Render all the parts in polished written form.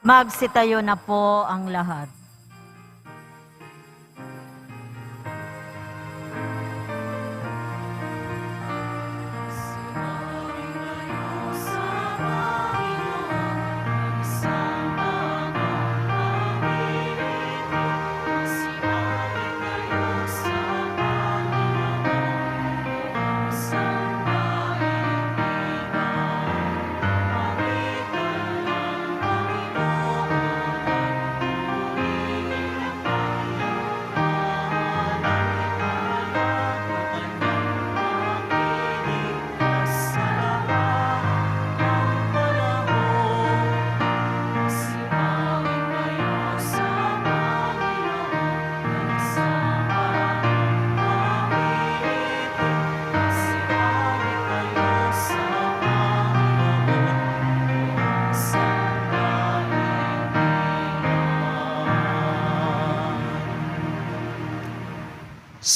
Magsitayo na po ang lahat.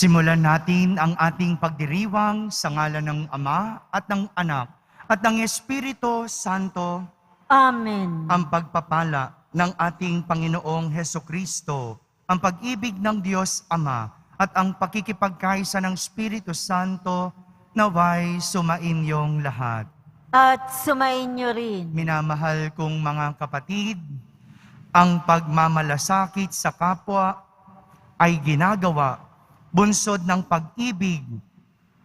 Simulan natin ang ating pagdiriwang sa ngalan ng Ama at ng Anak at ng Espiritu Santo. Amen. Ang pagpapala ng ating Panginoong Hesukristo, ang pag-ibig ng Diyos Ama at ang pakikipagkaisa ng Espiritu Santo naway sumainyong lahat. At sumainyo rin. Minamahal kong mga kapatid, ang pagmamalasakit sa kapwa ay ginagawa bunsod ng pag-ibig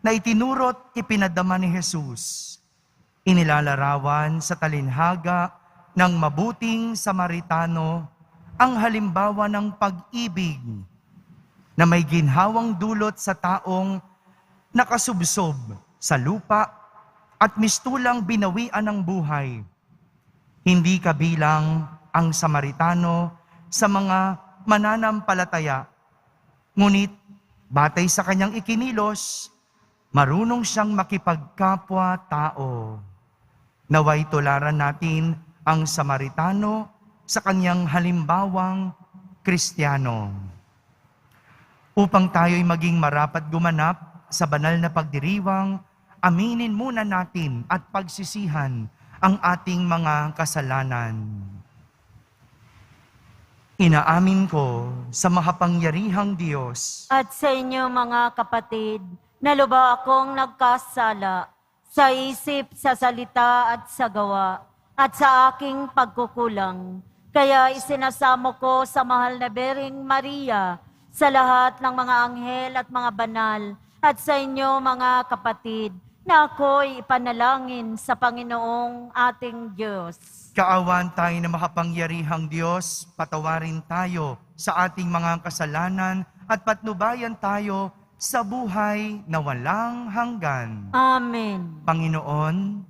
na itinurot ipinadama ni Jesus. Inilalarawan sa talinhaga ng mabuting Samaritano ang halimbawa ng pag-ibig na may ginhawang dulot sa taong nakasubsob sa lupa at mistulang binawian ng buhay. Hindi kabilang ang Samaritano sa mga mananampalataya, ngunit batay sa kanyang ikinilos, marunong siyang makipagkapwa-tao. Naway tularan natin ang Samaritano sa kanyang halimbawang Kristiyano. Upang tayo'y maging marapat gumanap sa banal na pagdiriwang, aminin muna natin at pagsisihan ang ating mga kasalanan. Inaamin ko sa makapangyarihang Diyos At sa inyo mga kapatid, na lubha akong nagkasala sa isip, sa salita at sa gawa, at sa aking pagkukulang. Kaya isinasamo ko sa mahal na Bering Maria, sa lahat ng mga anghel at mga banal, at sa inyo mga kapatid, na ako'y ipanalangin sa Panginoong ating Diyos. Kaawan tayo na makapangyarihang Diyos, patawarin tayo sa ating mga kasalanan at patnubayan tayo sa buhay na walang hanggan. Amen. Panginoon,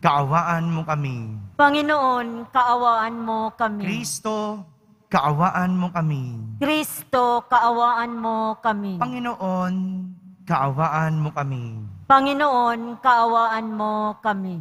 kaawaan mo kami. Panginoon, kaawaan mo kami. Kristo, kaawaan mo kami. Kristo, kaawaan mo kami. Panginoon, kaawaan mo kami. Panginoon, kaawaan mo kami.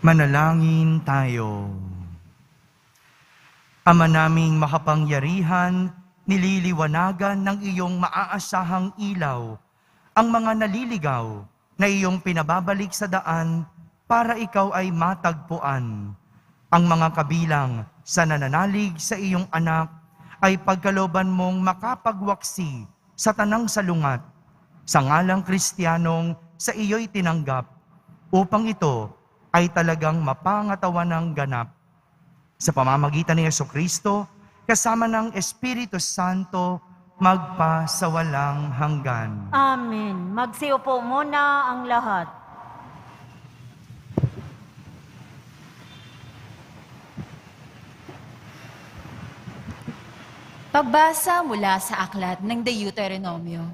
Manalangin tayo. Ama naming makapangyarihan, nililiwanagan ng iyong maaasahang ilaw ang mga naliligaw na iyong pinababalik sa daan para ikaw ay matagpuan. Ang mga kabilang sa nananalig sa iyong anak ay pagkalooban mong makapagwaksi sa tanang salungat, sa ngalang Kristiyanong sa iyo'y tinanggap, upang ito ay talagang mapangatawan ng ganap. Sa pamamagitan ni Jesucristo, kasama ng Espiritu Santo, magpasawalang hanggan. Amen. Magsiupo muna ang lahat. Pagbasa mula sa aklat ng Deuteronomio.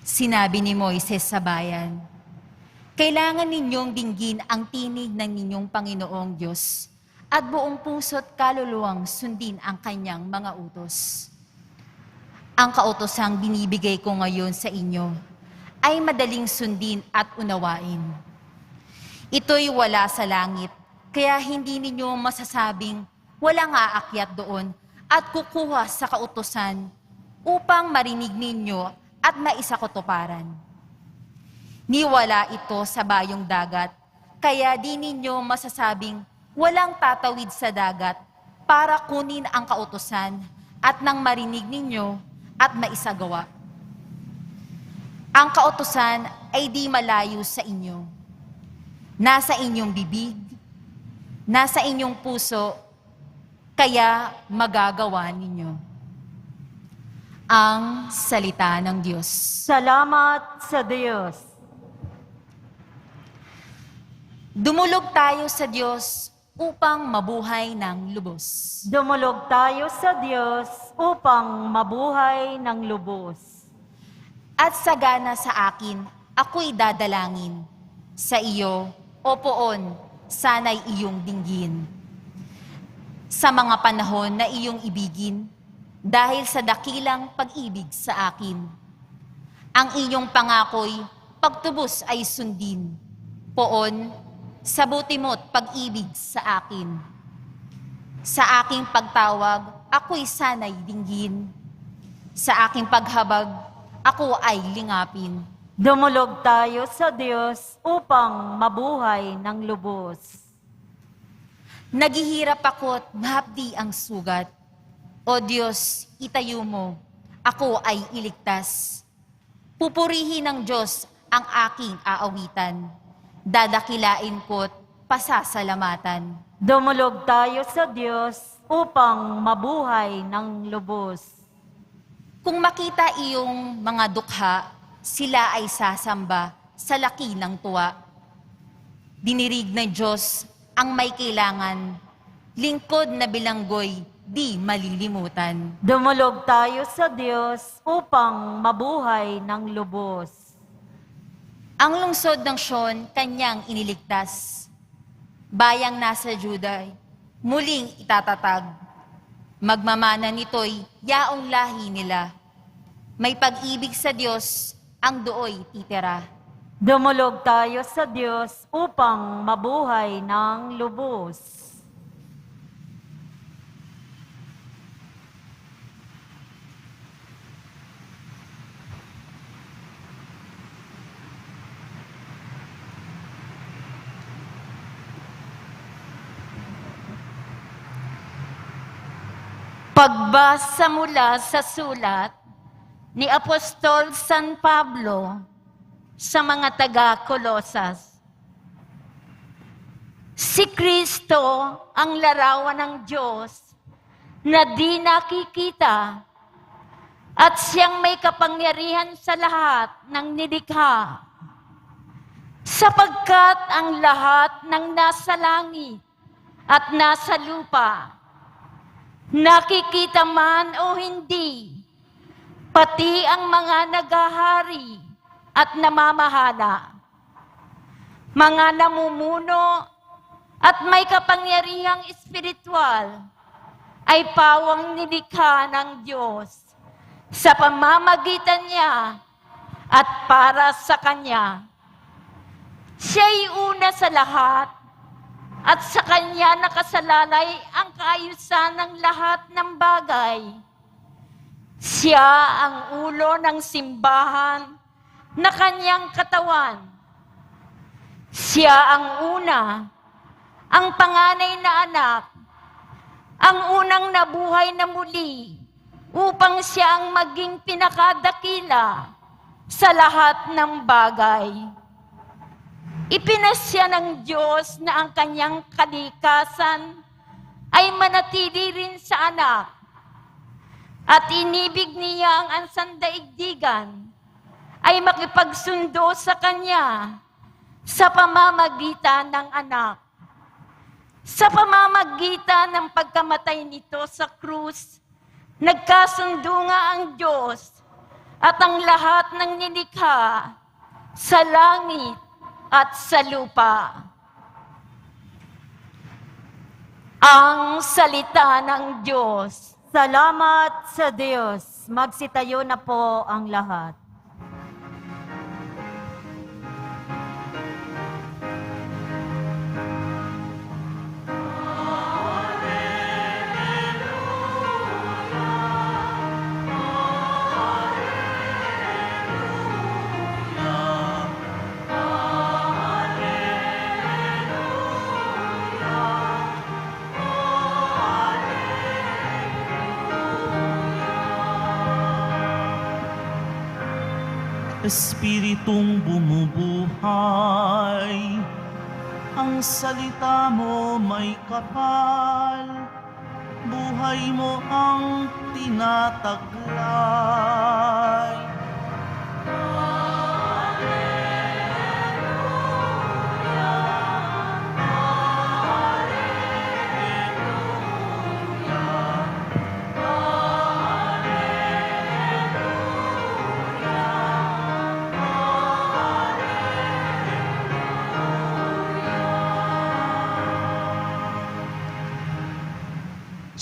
Sinabi ni Moises sa bayan, kailangan ninyong dinggin ang tinig ng ninyong Panginoong Diyos at buong puso't kaluluwang sundin ang kanyang mga utos. Ang kautosang binibigay ko ngayon sa inyo ay madaling sundin at unawain. Ito'y wala sa langit, kaya hindi ninyo masasabing walang aakyat doon at kukuha sa kautosan upang marinig ninyo at maisakotuparan. Niwala ito sa bayong dagat, kaya di ninyo masasabing walang tatawid sa dagat para kunin ang kautosan at nang marinig ninyo at maisagawa. Ang kautosan ay di malayo sa inyo. Nasa inyong bibig, nasa inyong puso, kaya magagawa ninyo. Ang salita ng Diyos. Salamat sa Diyos. Dumulog tayo sa Diyos upang mabuhay ng lubos. Dumulog tayo sa Diyos upang mabuhay ng lubos. At sagana sa akin, ako'y dadalangin. Sa iyo, o poon, sana'y iyong dinggin. Sa mga panahon na iyong ibigin, dahil sa dakilang pag-ibig sa akin. Ang iyong pangako'y pagtubos ay sundin. Poon, sa buti mo't pag-ibig sa akin. Sa aking pagtawag, ako'y sana'y dinggin. Sa aking paghabag, ako ay lingapin. Dumulog tayo sa Diyos upang mabuhay ng lubos. Naghihirap ako't mahapdi ang sugat. O Diyos, itayo mo, ako ay iligtas. Pupurihin ng Diyos ang aking aawitan. Dadakilain ko't pasasalamatan. Dumulog tayo sa Diyos upang mabuhay ng lubos. Kung makita iyong mga dukha, sila ay sasamba sa laki ng tuwa. Dinirig ng Diyos ang may kailangan, lingkod na bilanggoy, di malilimutan. Dumulog tayo sa Diyos upang mabuhay ng lubos. Ang lungsod ng Sion, kanyang iniligtas. Bayang nasa Juda, muling itatatag. Magmamana nito'y yaong lahi nila. May pag-ibig sa Diyos, ang dooy titira. Dumulog tayo sa Diyos upang mabuhay ng lubos. Pagbasa mula sa sulat ni Apostol San Pablo sa mga taga-Kolosas. Si Kristo ang larawan ng Diyos na di nakikita at siyang may kapangyarihan sa lahat ng nilikha. Sapagkat ang lahat ng nasa langit at nasa lupa, nakikita man o hindi, pati ang mga naghahari at namamahala, mga namumuno at may kapangyarihang espiritual, ay pawang nilikha ng Diyos sa pamamagitan niya at para sa Kanya. Siya'y una sa lahat at sa Kanya nakasalalay ang kaayusan ng lahat ng bagay. Siya ang ulo ng simbahan na Kanyang katawan. Siya ang una, ang panganay na anak, ang unang nabuhay na muli, upang siya ang maging pinakadakila sa lahat ng bagay. Ipinasya ng Diyos na ang Kanyang kalikasan ay manatili rin sa anak, at inibig niya ang ansandaigdigan ay makipagsundo sa Kanya sa pamamagitan ng anak. Sa pamamagitan ng pagkamatay nito sa krus, nagkasundo nga ang Diyos at ang lahat ng nilikha sa langit at sa lupa. Ang salita ng Diyos. Salamat sa Diyos. Magsitayo na po ang lahat. Espiritong bumubuhay, ang salita mo may kapal, buhay mo ang tinataglay.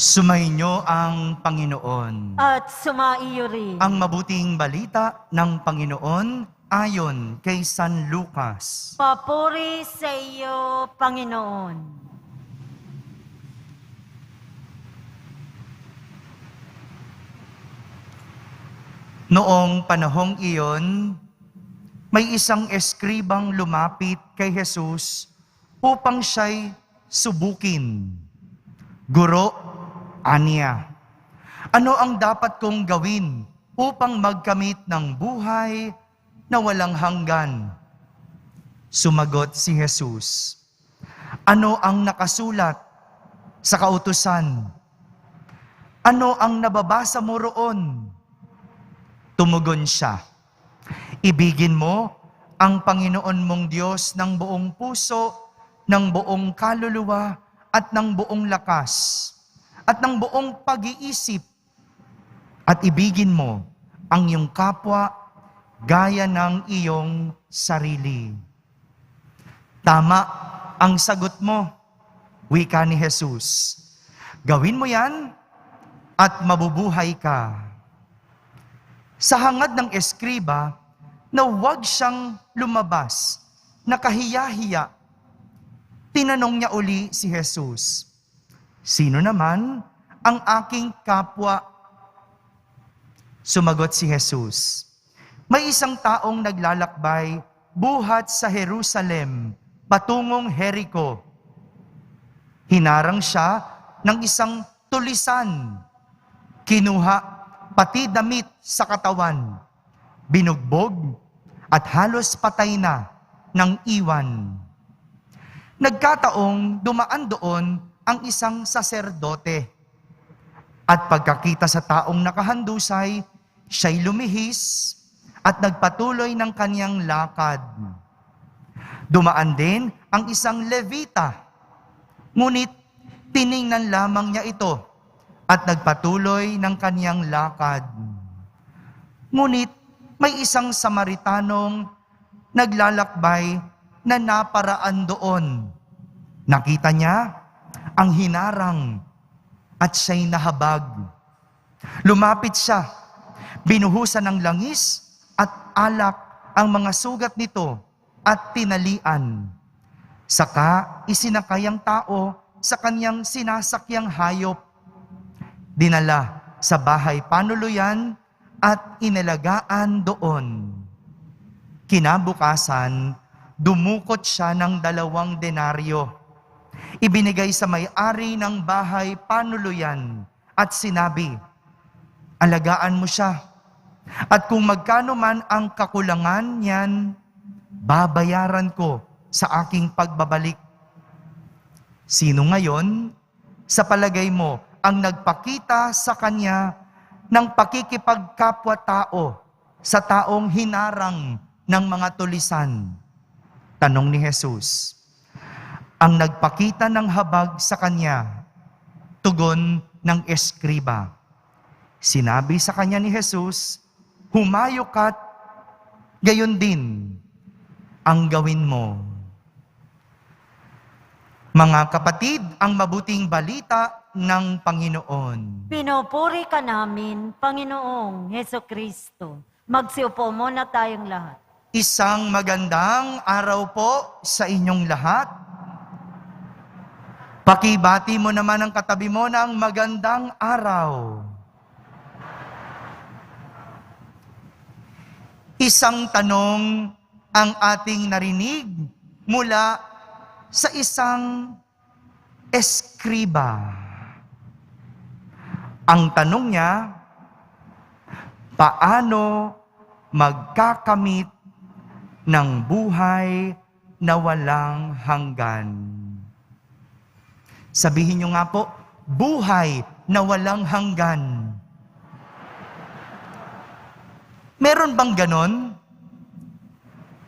Sumainyo ang Panginoon. At sumaiyo rin. Ang mabuting balita ng Panginoon ayon kay San Lucas. Papuri sa iyo, Panginoon. Noong panahong iyon, may isang eskribang lumapit kay Jesus upang siya'y subukin. Guro, aniya, ano ang dapat kong gawin upang magkamit ng buhay na walang hanggan? Sumagot si Jesus, ano ang nakasulat sa kautusan? Ano ang nababasa mo roon? Tumugon siya, ibigin mo ang Panginoon mong Diyos ng buong puso, ng buong kaluluwa, at ng buong lakas, at ng buong pag-iisip, at ibigin mo ang iyong kapwa gaya ng iyong sarili. Tama ang sagot mo, wika ni Jesus. Gawin mo yan at mabubuhay ka. Sa hangad ng eskriba na huwag siyang lumabas, nakahiya-hiya, tinanong niya uli si Jesus, sino naman ang aking kapwa? Sumagot si Jesus, may isang taong naglalakbay buhat sa Jerusalem patungong Jericho. Hinarang siya ng isang tulisan. Kinuha pati damit sa katawan, binugbog at halos patay na ng iwan. Nagkataong dumaan doon ang isang saserdote. At pagkakita sa taong nakahandusay, siya'y lumihis at nagpatuloy ng kanyang lakad. Dumaan din ang isang Levita, ngunit tiningnan lamang niya ito at nagpatuloy ng kanyang lakad. Ngunit may isang Samaritanong naglalakbay na naparaan doon. Nakita niya ang hinarang at siya'y nahabag. Lumapit siya, binuhusan ng langis at alak ang mga sugat nito at tinalian. Saka isinakay ang tao sa kanyang sinasakyang hayop. Dinala sa bahay panuluyan at inalagaan doon. Kinabukasan, dumukot siya ng 2 denaryo. Ibinigay sa may-ari ng bahay panuluyan at sinabi, alagaan mo siya. At kung magkano man ang kakulangan niyan, babayaran ko sa aking pagbabalik. Sino ngayon, sa palagay mo, ang nagpakita sa kanya ng pakikipagkapwa-tao sa taong hinarang ng mga tulisan? Tanong ni Jesus. Ang nagpakita ng habag sa kanya, tugon ng eskriba. Sinabi sa kanya ni Jesus, humayo ka't gayon din ang gawin mo. Mga kapatid, ang mabuting balita ng Panginoon. Pinupuri ka namin, Panginoong Heso Kristo. Magsiupo muna tayong lahat. Isang magandang araw po sa inyong lahat. Pakibati mo naman ang katabi mo ng magandang araw. Isang tanong ang ating narinig mula sa isang eskriba. Ang tanong niya, paano magkakamit ng buhay na walang hanggan? Sabihin niyo nga po, buhay na walang hanggan. Meron bang ganon?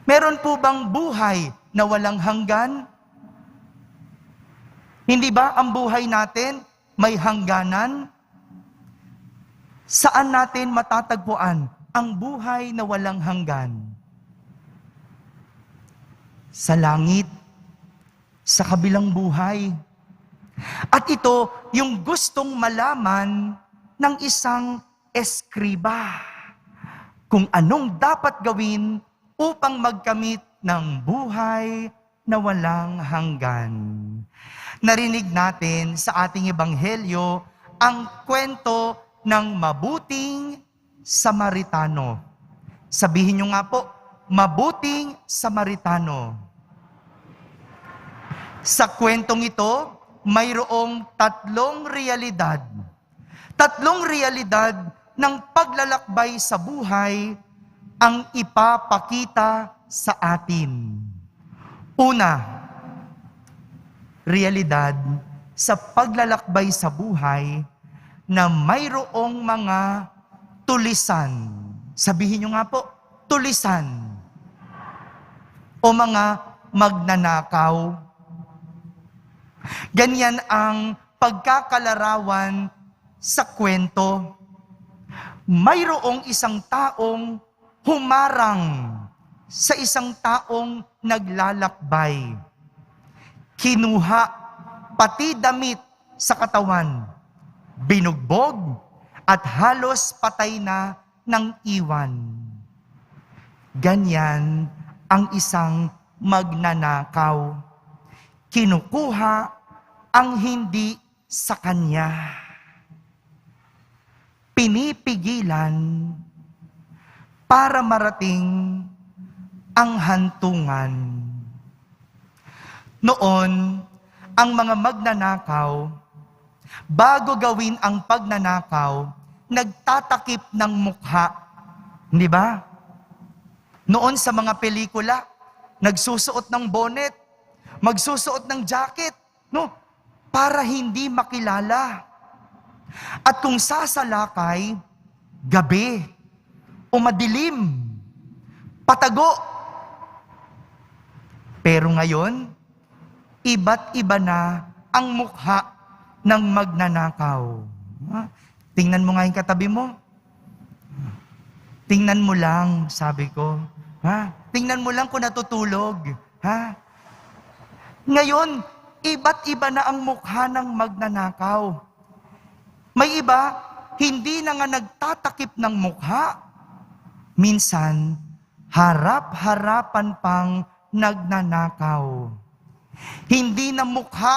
Meron po bang buhay na walang hanggan? Hindi ba ang buhay natin may hangganan? Saan natin matatagpuan ang buhay na walang hanggan? Sa langit, sa kabilang buhay. At ito yung gustong malaman ng isang eskriba. Kung anong dapat gawin upang magkamit ng buhay na walang hanggan. Narinig natin sa ating ebanghelyo ang kwento ng mabuting Samaritano. Sabihin nyo nga po, mabuting Samaritano. Sa kwentong ito, mayroong 3 realidad. 3 realidad ng paglalakbay sa buhay ang ipapakita sa atin. Una, realidad sa paglalakbay sa buhay na mayroong mga tulisan. Sabihin nyo nga po, tulisan. O mga magnanakaw. Ganyan ang pagkakalarawan sa kwento. Mayroong isang taong humarang sa isang taong naglalakbay. Kinuha pati damit sa katawan, binugbog at halos patay na ng iwan. Ganyan ang isang magnanakaw. Kinukuha ang hindi sa kanya. Pinipigilan para marating ang hantungan. Noon, ang mga magnanakaw, bago gawin ang pagnanakaw, nagtatakip ng mukha. Hindi ba? Noon sa mga pelikula, nagsusuot ng bonnet, magsusuot ng jacket, no? Para hindi makilala. At kung sasalakay, gabi o madilim, patago. Pero ngayon, iba't iba na ang mukha ng magnanakaw. Tingnan mo nga yung katabi mo. Tingnan mo lang, sabi ko. Tingnan mo lang kung natutulog. Ngayon, iba't iba na ang mukha ng magnanakaw. May iba, hindi na nga nagtatakip ng mukha. Minsan, harap-harapan pang nagnanakaw. Hindi na mukha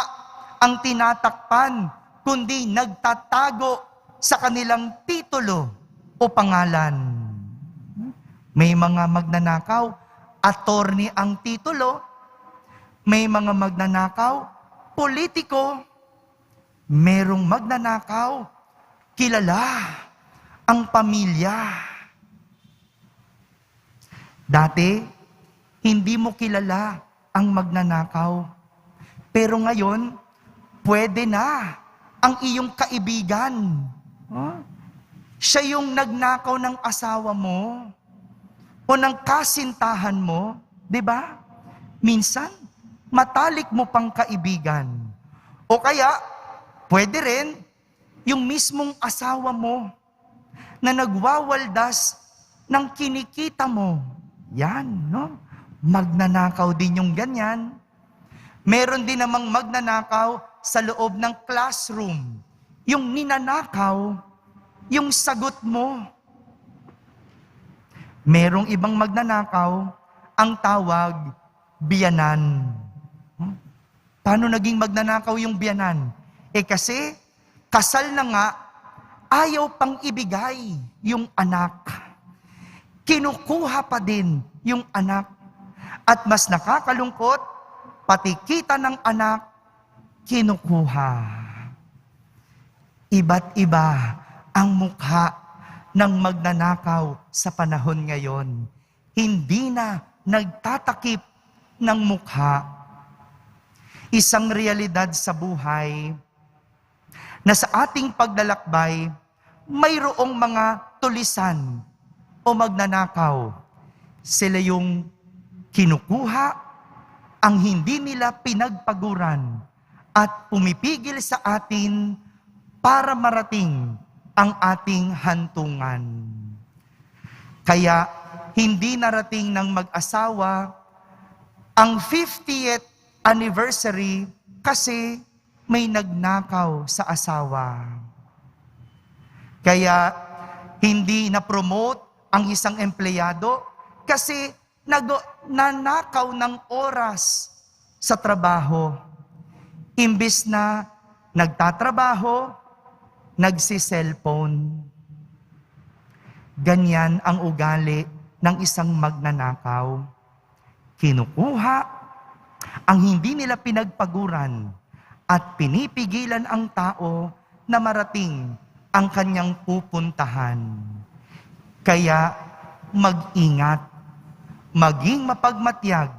ang tinatakpan, kundi nagtatago sa kanilang titulo o pangalan. May mga magnanakaw, attorney ang titulo. May mga magnanakaw, politiko. Merong magnanakaw, kilala ang pamilya. Dati, hindi mo kilala ang magnanakaw. Pero ngayon, pwede na ang iyong kaibigan. Siya yung nagnakaw ng asawa mo o ng kasintahan mo, di ba? Minsan, matalik mo pang kaibigan. O kaya, pwede rin yung mismong asawa mo na nagwawaldas ng kinikita mo. Yan, no? Magnanakaw din yung ganyan. Meron din namang magnanakaw sa loob ng classroom. Yung ninanakaw, yung sagot mo. Merong ibang magnanakaw, ang tawag, biyanan. Paano naging magnanakaw yung biyanan? Kasi, kasal na nga, ayaw pang ibigay yung anak. Kinukuha pa din yung anak. At mas nakakalungkot, pati kita ng anak, kinukuha. Iba't iba ang mukha ng magnanakaw sa panahon ngayon. Hindi na nagtatakip ng mukha. Isang realidad sa buhay na sa ating paglalakbay, mayroong mga tulisan o magnanakaw. Sila yung kinukuha ang hindi nila pinagpaguran at pumipigil sa atin para marating ang ating hantungan. Kaya hindi narating ng mag-asawa ang 50th anniversary kasi may nagnakaw sa asawa. Kaya hindi na-promote ang isang empleyado kasi nanakaw ng oras sa trabaho. Imbis na nagtatrabaho, nagsi-cellphone. Ganyan ang ugali ng isang magnanakaw. Kinukuha ang hindi nila pinagpaguran at pinipigilan ang tao na marating ang kanyang pupuntahan. Kaya mag-ingat, maging mapagmatyag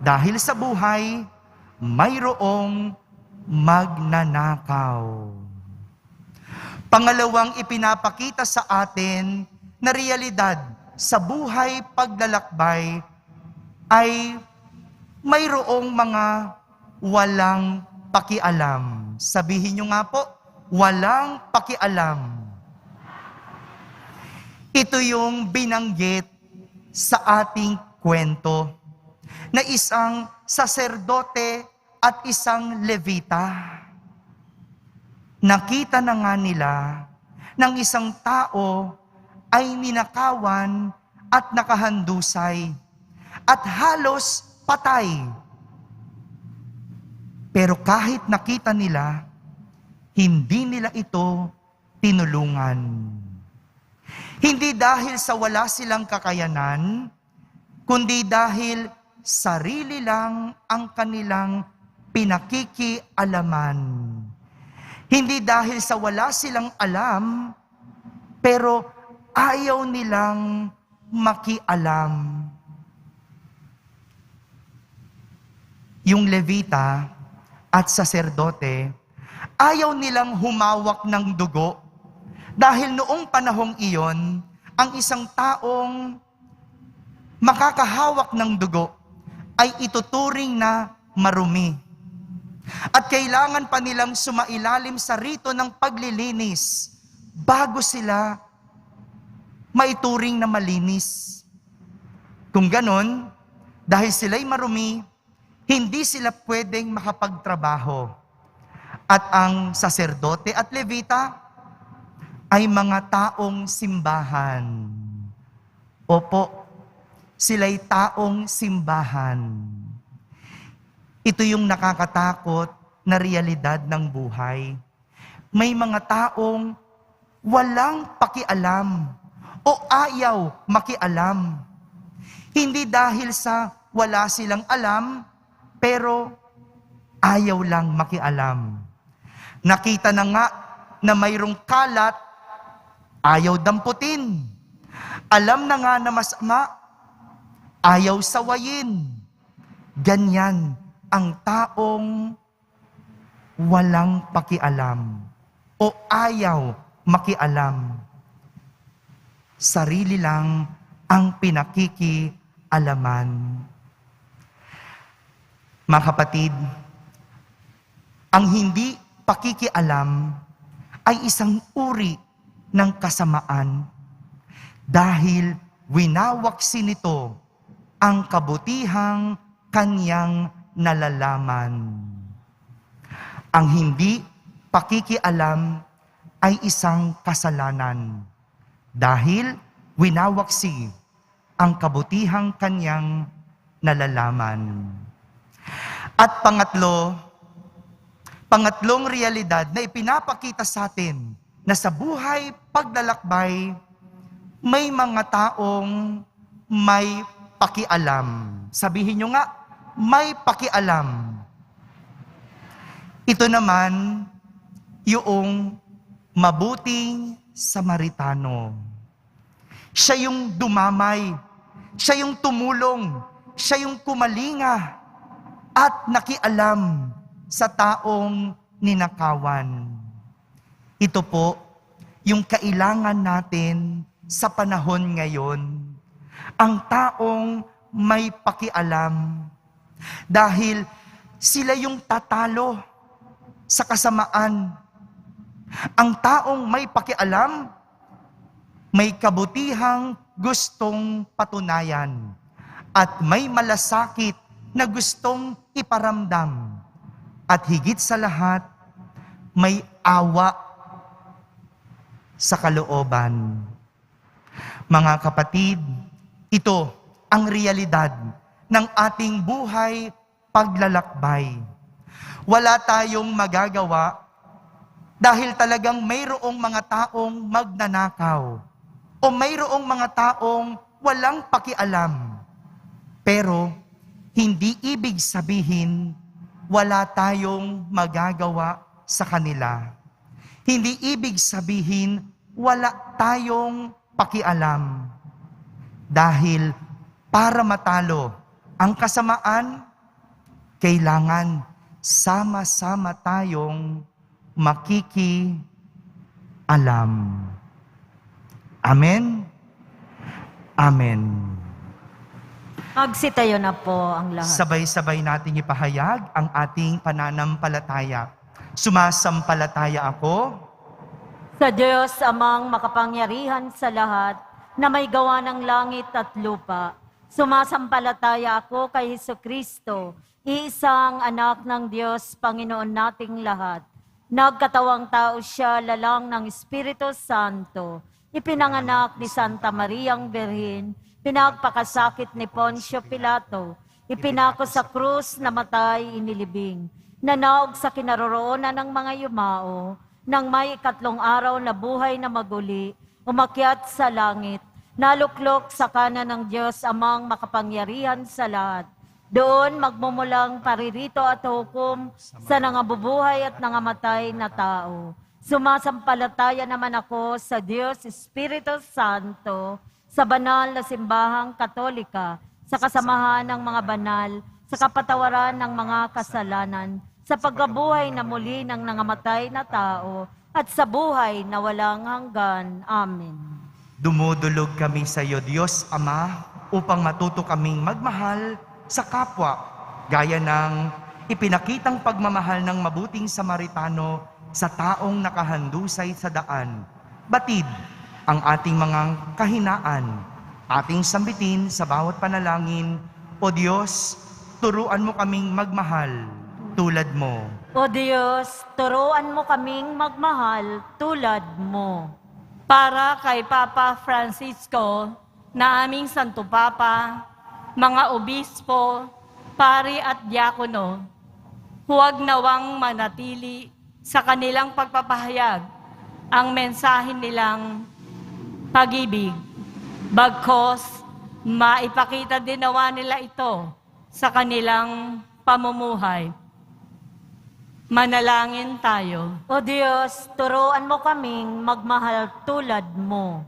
dahil sa buhay mayroong magnanakaw. Pangalawang ipinapakita sa atin na realidad sa buhay paglalakbay ay mayroong mga walang pakialam. Sabihin nyo nga po, walang pakialam. Ito yung binanggit sa ating kwento na isang saserdote at isang levita. Nakita na nga nila ng isang tao ay ninakawan at nakahandusay at halos patay. Pero kahit nakita nila, hindi nila ito tinulungan. Hindi dahil sa wala silang kakayanan, kundi dahil sarili lang ang kanilang pinakikialaman. Hindi dahil sa wala silang alam, pero ayaw nilang makialam. Yung levita at saserdote, ayaw nilang humawak ng dugo dahil noong panahong iyon, ang isang taong makakahawak ng dugo ay ituturing na marumi. At kailangan pa nilang sumailalim sa rito ng paglilinis bago sila maituring na malinis. Kung ganon, dahil sila'y marumi, hindi sila pwedeng makapagtrabaho. At ang saserdote at levita ay mga taong simbahan. Opo, sila'y taong simbahan. Ito yung nakakatakot na realidad ng buhay. May mga taong walang pakialam o ayaw makialam. Hindi dahil sa wala silang alam, pero ayaw lang makialam. Nakita na nga na mayroong kalat, ayaw damputin. Alam na nga na masama, ayaw sawayin. Ganyan ang taong walang pakialam o ayaw makialam. Sarili lang ang pinakikialaman. Mga kapatid, ang hindi pakikialam ay isang uri ng kasamaan dahil winawaksin nito ang kabutihang kanyang nalalaman. Ang hindi pakikialam ay isang kasalanan dahil winawaksi ang kabutihang kanyang nalalaman. At pangatlong realidad na ipinapakita sa atin na sa buhay paglalakbay, may mga taong may pakialam. Sabihin nyo nga, may pakialam. Ito naman, yung mabuting Samaritano. Siya yung dumamay, siya yung tumulong, siya yung kumalinga at nakialam sa taong ninakawan. Ito po yung kailangan natin sa panahon ngayon. Ang taong may pakialam. Dahil sila yung tatalo sa kasamaan. Ang taong may pakialam, may kabutihang gustong patunayan at may malasakit na gustong iparamdam. At higit sa lahat, may awa sa kalooban. Mga kapatid, ito ang realidad ng ating buhay paglalakbay. Wala tayong magagawa dahil talagang mayroong mga taong magnanakaw o mayroong mga taong walang pakialam. Pero hindi ibig sabihin wala tayong magagawa sa kanila. Hindi ibig sabihin wala tayong pakialam. Dahil para matalo ang kasamaan, kailangan sama-sama tayong makikialam. Amen? Amen. Magsitayo na po ang lahat. Sabay-sabay nating ipahayag ang ating pananampalataya. Sumasampalataya ako Sa Diyos amang makapangyarihan sa lahat, na may gawa ng langit at lupa. Sumasampalataya ako kay Hesukristo, iisang anak ng Diyos, Panginoon nating lahat. Nagkatawang tao siya, lalang ng Espiritu Santo. Ipinanganak ni Santa Mariang Birhen, pinagpakasakit ni Poncio Pilato, ipinako sa krus, namatay, inilibing. Nanaog sa kinaroroonan ng mga yumao, nang may 3 araw na buhay na maguli, umakyat sa langit, naluklok sa kanan ng Diyos amang makapangyarihan sa lahat. Doon magmumulang paririto at hukom sa nangabubuhay at nangamatay na tao. Sumasampalataya naman ako sa Diyos Espiritu Santo, sa banal na simbahang Katolika, sa kasamahan ng mga banal, sa kapatawaran ng mga kasalanan, sa pagkabuhay na muli ng nangamatay na tao, at sa buhay na walang hanggan. Amen. Dumudulog kami sa iyo, Diyos Ama, upang matuto kaming magmahal sa kapwa, gaya ng ipinakitang pagmamahal ng mabuting Samaritano sa taong nakahandusay sa daan. Batid ang ating mga kahinaan, ating sambitin sa bawat panalangin. O Diyos, turuan mo kaming magmahal tulad mo. O Diyos, turuan mo kaming magmahal tulad mo. Para kay Papa Francisco, na aming Santo Papa, mga obispo, pari at diakono, huwag nawang manatili sa kanilang pagpapahayag ang mensahe nilang pag-ibig. Bagkos, maipakita din nawa nila ito sa kanilang pamumuhay. Manalangin tayo. O Diyos, turuan mo kaming magmahal tulad mo.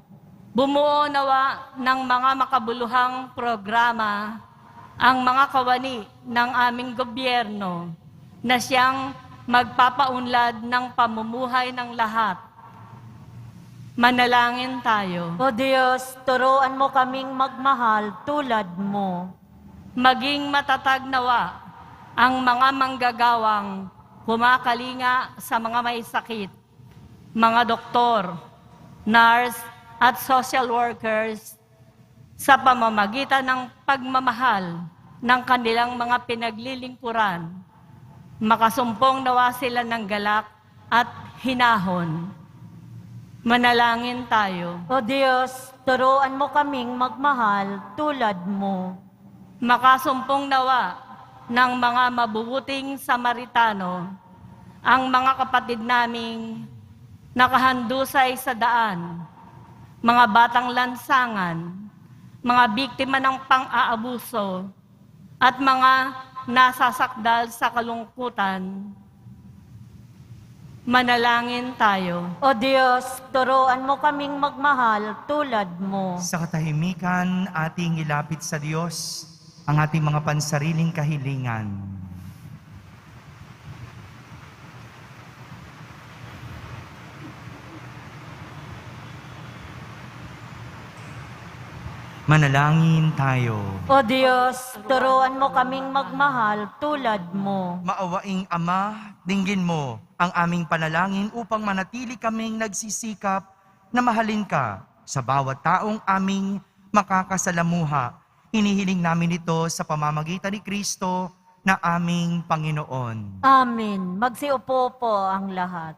Bumuo nawa ng mga makabuluhang programa ang mga kawani ng aming gobyerno na siyang magpapaunlad ng pamumuhay ng lahat. Manalangin tayo. O Diyos, turuan mo kaming magmahal tulad mo. Maging matatag nawa ang mga manggagawang kumakalinga sa mga may sakit, mga doktor, nurse, at social workers sa pamamagitan ng pagmamahal ng kanilang mga pinaglilingkuran. Makasumpong nawa sila ng galak at hinahon. Manalangin tayo. O Diyos, turuan mo kaming magmahal tulad mo. Makasumpong nawa ng mga mabubuting Samaritano ang mga kapatid naming nakahandusay sa daan, mga batang lansangan, mga biktima ng pang-aabuso, at mga nasasakdal sa kalungkutan. Manalangin tayo. O Diyos, turuan mo kaming magmahal tulad mo. Sa katahimikan, ating ilapit sa Diyos ang ating mga pansariling kahilingan. Manalangin tayo. O Diyos, turuan mo kaming magmahal tulad mo. Maawaing Ama, dinggin mo ang aming panalangin upang manatili kaming nagsisikap na mahalin ka sa bawat taong aming makakasalamuha. Hinihiling namin ito sa pamamagitan ni Kristo na aming Panginoon. Amen. Magsiupo po ang lahat.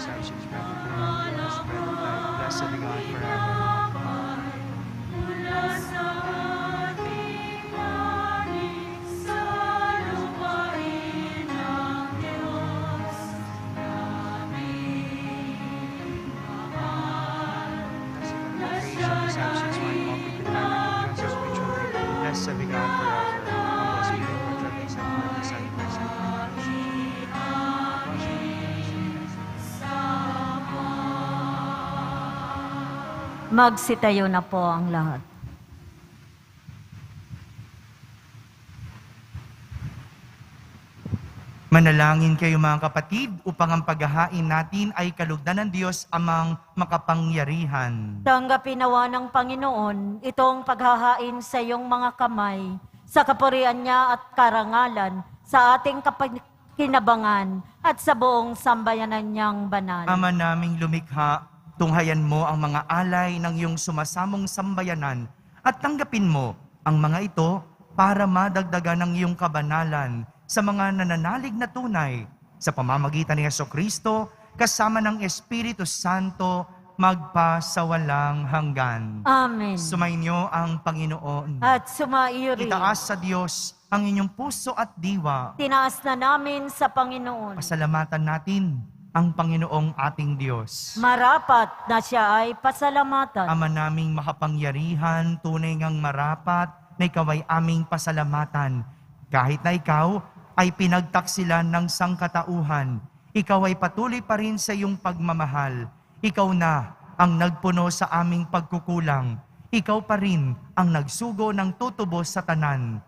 Blessed be God forever. Blessed be God forever. Blessed be God Magsitayo na po ang lahat. Manalangin kayo mga kapatid upang ang paghahain natin ay kalugdan ng Diyos amang makapangyarihan. Tanggapin nawa ng Panginoon itong paghahain sa iyong mga kamay, sa kapurihan niya at karangalan, sa ating kinabangan at sa buong sambayanan niyang banal. Ama naming lumikha, tunghayan mo ang mga alay ng iyong sumasamong sambayanan at tanggapin mo ang mga ito para madagdagan ng iyong kabanalan sa mga nananalig na tunay sa pamamagitan ni Jesucristo kasama ng Espiritu Santo magpasawalang hanggan. Amen. Sumainyo ang Panginoon. At sumaiyo rin. Itaas sa Diyos ang inyong puso at diwa. Tinaas na namin sa Panginoon. Pasalamatan natin ang Panginoong ating Diyos. Marapat na siya ay pasalamatan. Ama naming makapangyarihan, tunay ngang marapat na ikaw ay aming pasalamatan. Kahit na ikaw ay pinagtaksilan ng sangkatauhan, ikaw ay patuloy pa rin sa iyong pagmamahal. Ikaw na ang nagpuno sa aming pagkukulang. Ikaw pa rin ang nagsugo ng tutubos sa tanan.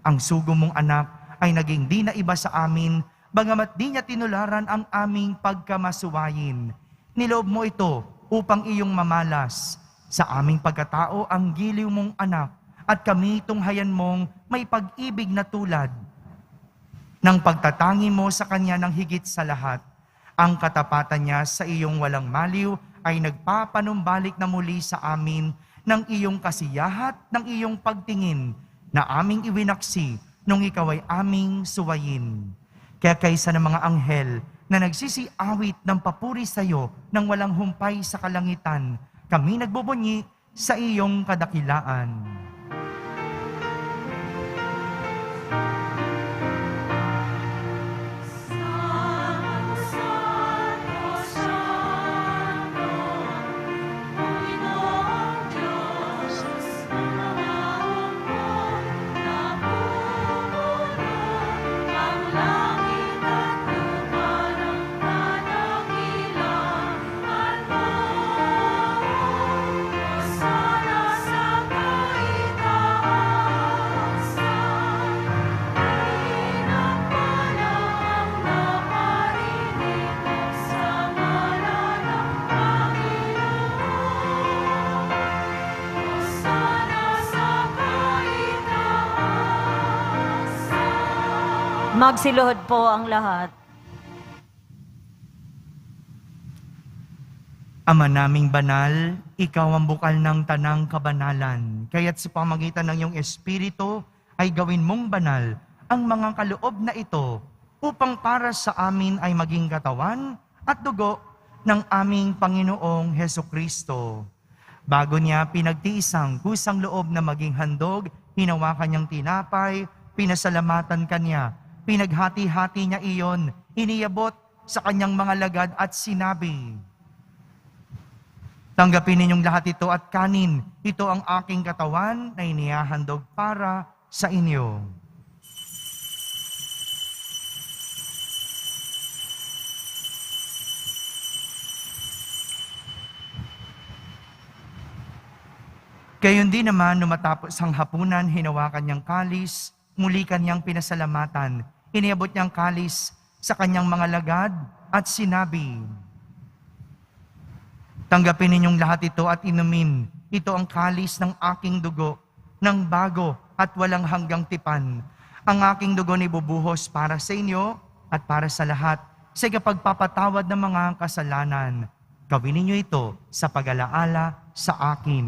Ang sugo mong anak ay naging di na iba sa amin, bagamat di niya tinularan ang aming pagkamasuwayin. Niloob mo ito upang iyong mamalas sa aming pagkatao ang giliw mong anak at kami tunghayan mong may pag-ibig na tulad ng pagtatangi mo sa Kanya ng higit sa lahat. Ang katapatan niya sa iyong walang maliw ay nagpapanumbalik na muli sa amin ng iyong kasiyahat, ng iyong pagtingin na aming iwinaksi nung ikaw ay aming suwayin. Kaya kaysa ng mga anghel na nagsisiawit ng papuri sa iyo nang walang humpay sa kalangitan, kami nagbubunyi sa iyong kadakilaan. Magsiluhod po ang lahat. Ama naming banal, ikaw ang bukal ng tanang kabanalan. Kaya't sa pamagitan ng iyong Espiritu ay gawin mong banal ang mga kaloob na ito upang para sa amin ay maging katawan at dugo ng aming Panginoong Hesukristo. Bago niya pinagtiisang kusang loob na maging handog, hinawakan niyang tinapay, pinasalamatan kanya, pinaghati-hati niya iyon, iniyabot sa kanyang mga lagad at sinabi, "Tanggapin ninyong lahat ito at kanin. Ito ang aking katawan na inihahandog para sa inyo." Gayon din naman, matapos ang hapunan, hinawakan niyang kalis, muli kanyang pinasalamatan, iniabot niyang kalis sa kanyang mga lagad at sinabi, "Tanggapin ninyong lahat ito at inumin. Ito ang kalis ng aking dugo, ng bago at walang hanggang tipan. Ang aking dugo ni bubuhos para sa inyo at para sa lahat sa pagpapatawad ng mga kasalanan. Gawin ninyo ito sa pag-alaala sa akin."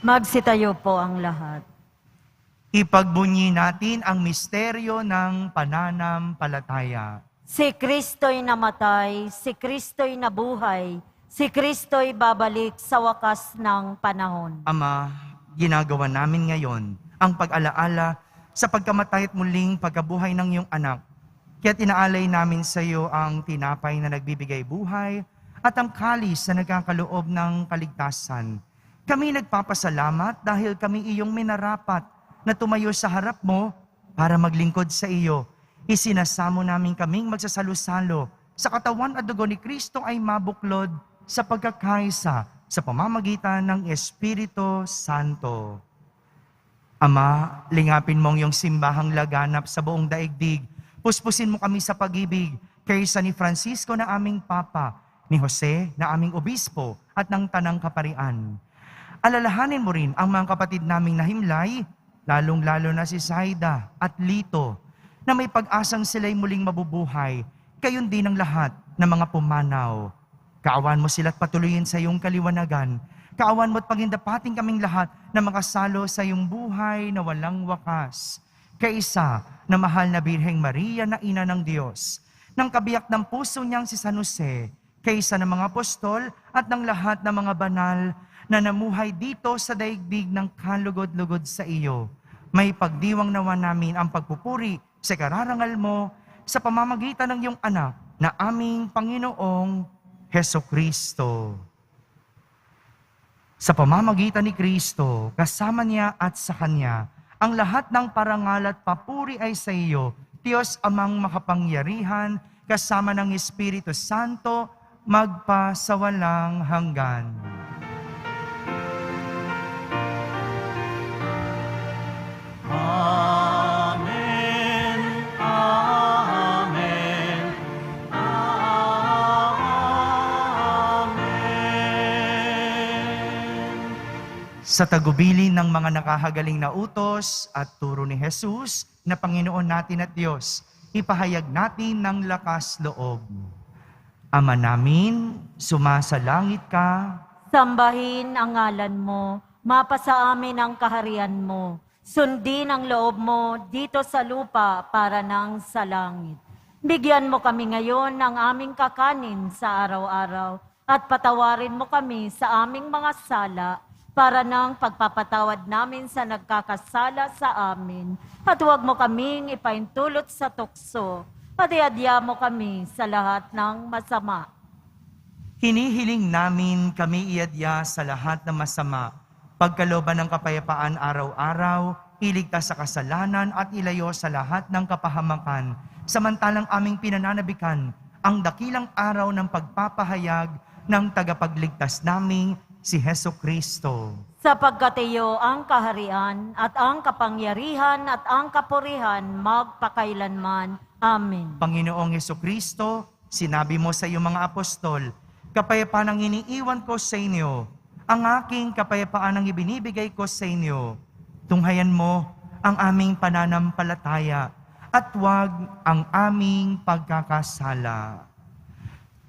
Magsitayo po ang lahat. Ipagbunyi natin ang misteryo ng pananampalataya. Si Kristo'y namatay, si Kristo'y nabuhay, si Kristo'y babalik sa wakas ng panahon. Ama, ginagawa namin ngayon ang pag-alaala sa pagkamatay at muling pagkabuhay ng iyong anak. Kaya tinaalay namin sa iyo ang tinapay na nagbibigay buhay at ang kalis na nagkakaloob ng kaligtasan. Kami nagpapasalamat dahil kami iyong minarapat na tumayo sa harap mo para maglingkod sa iyo. Isinasamo namin kaming magsasalo-salo sa katawan at dugo ni Kristo ay mabuklod sa pagkakaisa sa pamamagitan ng Espiritu Santo. Ama, lingapin mong iyong simbahang laganap sa buong daigdig. Puspusin mo kami sa pag-ibig kaysa ni Francisco na aming Papa, ni Jose na aming Obispo at ng Tanang Kaparian. Alalahanin mo rin ang mga kapatid naming nahimlay, lalong-lalo na si Saida at Lito, na may pag-asang sila'y muling mabubuhay, gayon din ang lahat ng mga pumanaw. Kaawan mo sila't patuloyin sa iyong kaliwanagan. Kaawan mo't pagindapating kaming lahat na makasalo sa iyong buhay na walang wakas. Kaisa na mahal na Birheng Maria na Ina ng Diyos, ng kabiyak ng puso niyang si San Jose, kaisa ng mga apostol at ng lahat ng mga banal na namuhay dito sa daigdig ng kalugod-lugod sa iyo. May pagdiwang nawa namin ang pagpupuri sa kararangal mo sa pamamagitan ng iyong anak na aming Panginoong Hesukristo. Sa pamamagitan ni Kristo, kasama niya at sa Kanya, ang lahat ng parangal at papuri ay sa iyo, Diyos Amang makapangyarihan, kasama ng Espiritu Santo, magpasawalang hanggan. Amen. Amen. Amen. Sa tagubilin ng mga nakahagaling na utos at turo ni Jesus na Panginoon natin at Diyos, ipahayag natin ng lakas loob. Ama namin, sumasalangit ka, Sambahin ang ngalan mo, mapasa amin ang kaharian mo. Sundin ang loob mo dito sa lupa para nang sa langit. Bigyan mo kami ngayon ng aming kakanin sa araw-araw at patawarin mo kami sa aming mga sala para nang pagpapatawad namin sa nagkakasala sa amin. At huwag mo kaming ipaintulot sa tukso at iadya mo kami sa lahat ng masama. hinihiling namin kami iadya sa lahat ng masama, pagkalooban ng kapayapaan araw-araw, iligtas sa kasalanan at ilayo sa lahat ng kapahamakan, samantalang aming pinananabikan ang dakilang araw ng pagpapahayag ng tagapagligtas naming si Heso Kristo. Sapagkat iyo ang kaharian at ang kapangyarihan at ang kapurihan magpakailanman. Amen. Panginoong Heso Kristo, sinabi mo sa iyong mga apostol, kapayapaan ang iniiwan ko sa inyo, ang aking kapayapaan ang ibinibigay ko sa inyo. Tunghayan mo ang aming pananampalataya at huwag ang aming pagkakasala.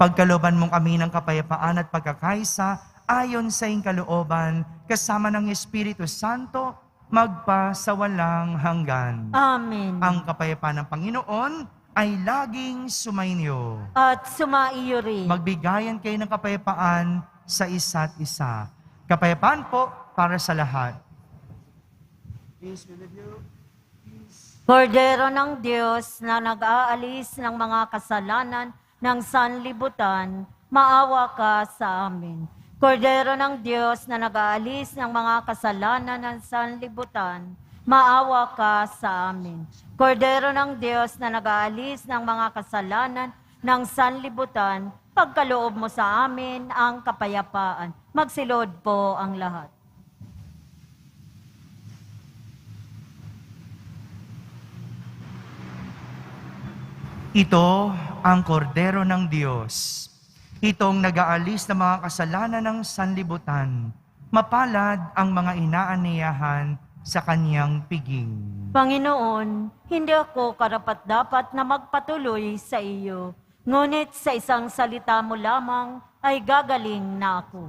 Pagkalooban mong kami ng kapayapaan at pagkakaisa, ayon sa iyong kalooban, kasama ng Espiritu Santo, magpasawalang hanggan. Amen. Ang kapayapaan ng Panginoon ay laging sumainyo. At sumaiyo rin. Magbigayan kayo ng kapayapaan sa isa't isa. Kapayapaan po para sa lahat. Kordero ng Diyos na nag-aalis ng mga kasalanan ng sanlibutan, maawa ka sa amin. Kordero ng Diyos na nag-aalis ng mga kasalanan ng sanlibutan, maawa ka sa amin. Kordero ng Diyos na nag-aalis ng mga kasalanan ng sanlibutan, pagkaloob mo sa amin ang kapayapaan. Magsilod po ang lahat. Ito ang kordero ng Diyos. Itong nag-aalis ng mga kasalanan ng sanlibutan. Mapalad ang mga inaaniyahan sa kanyang piging. Panginoon, hindi ako karapat-dapat na magpatuloy sa iyo, ngunit sa isang salita mo lamang ay gagaling na ako.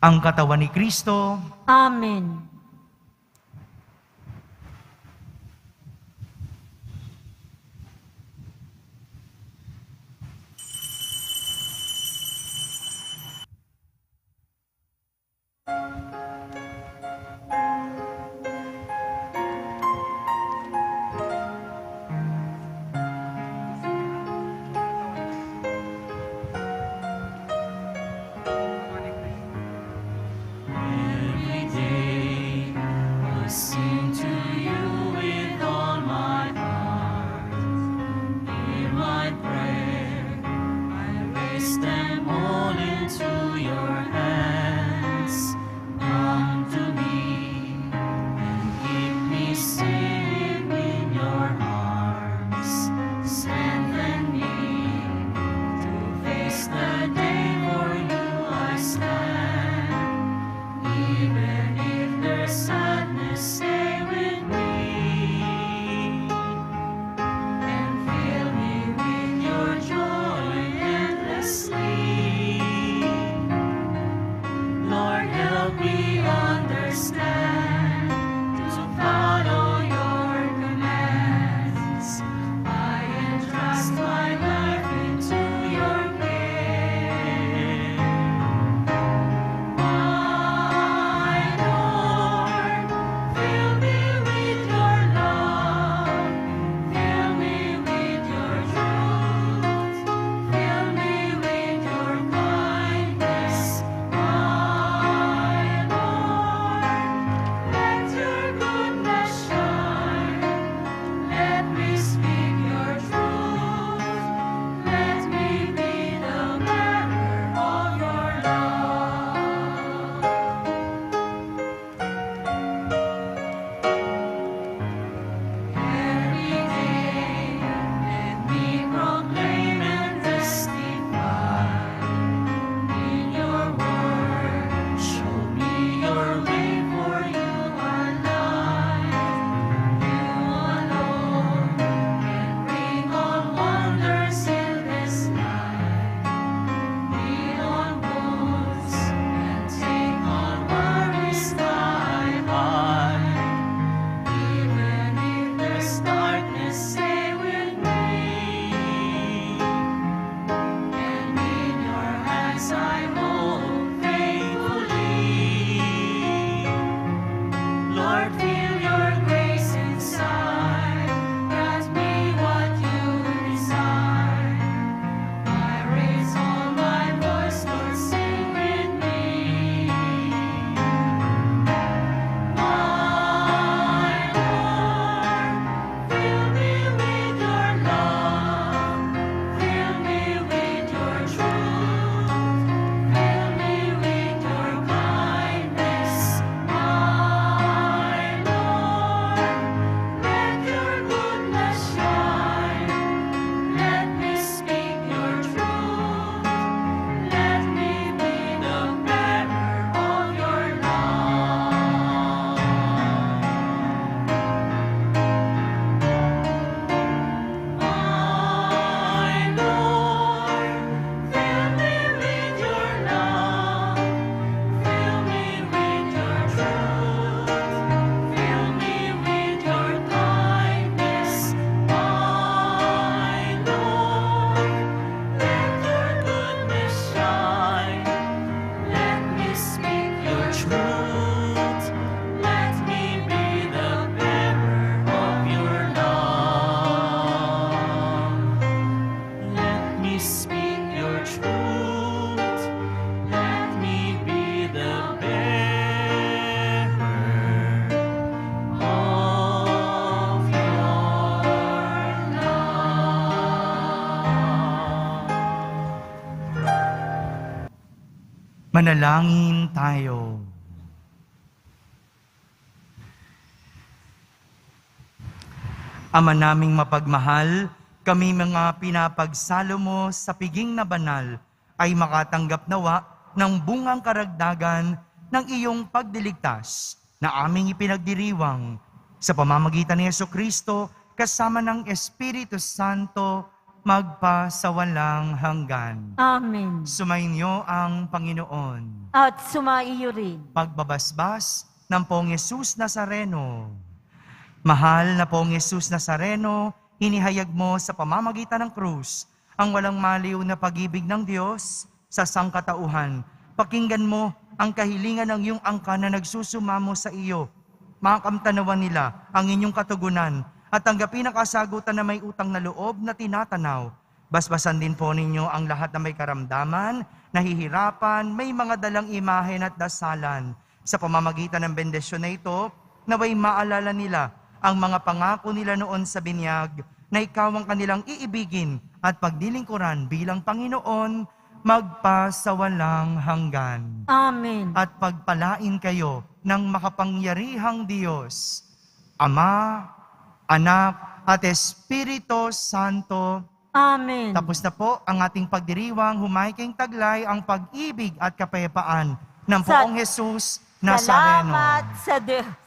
Ang katawan ni Kristo, Amen. Every day I sing to you with all my heart. Hear my prayer, I raise them all into your hands. Come to me and keep me safe in your arms. Strengthen me to face the day for you I stand. Even if there's sadness, stay with me and fill me with your joy endlessly. Lord, help me understand to follow your commands. I entrust my life into your care. My Lord, fill me with your love, fill me with your truth, fill me with your kindness. My Lord, Manalangin tayo. Ama naming mapagmahal, kami mga pinapagsalo mo sa piging na banal ay makatanggap nawa ng bungang karagdagan ng iyong pagdiligtas na aming ipinagdiriwang sa pamamagitan ni Jesucristo kasama ng Espiritu Santo magpasawalang hanggan. Amen. Sumainyo ang Panginoon. At sumaiyo rin. Pagbabasbas ng Poong Yesus Nazareno. Mahal na Poong Yesus Nazareno, hinihayag mo sa pamamagitan ng krus ang walang maliw na pag-ibig ng Diyos sa sangkatauhan. Pakinggan mo ang kahilingan ng iyong angkan na nagsusumamo sa iyo. Makamtanawan nila ang inyong katugunan at tanggapin ang kasagutan na may utang na loob na tinatanaw. Basbasan din po ninyo ang lahat na may karamdaman, nahihirapan, may mga dalang imahen at dasalan. Sa pamamagitan ng bendisyon na ito, naway maalala nila ang mga pangako nila noon sa binyag na ikaw ang kanilang iibigin at pagdilingkuran bilang Panginoon magpasawalang hanggan. Amen. At pagpalain kayo ng makapangyarihang Diyos, Ama, Anak, at Espiritu Santo. Amen. Tapos na po ang ating pagdiriwang, humaykeng taglay ang pag-ibig at kapayapaan ng Sa- Poong Jesus Nazareno. Salamat sa Diyos.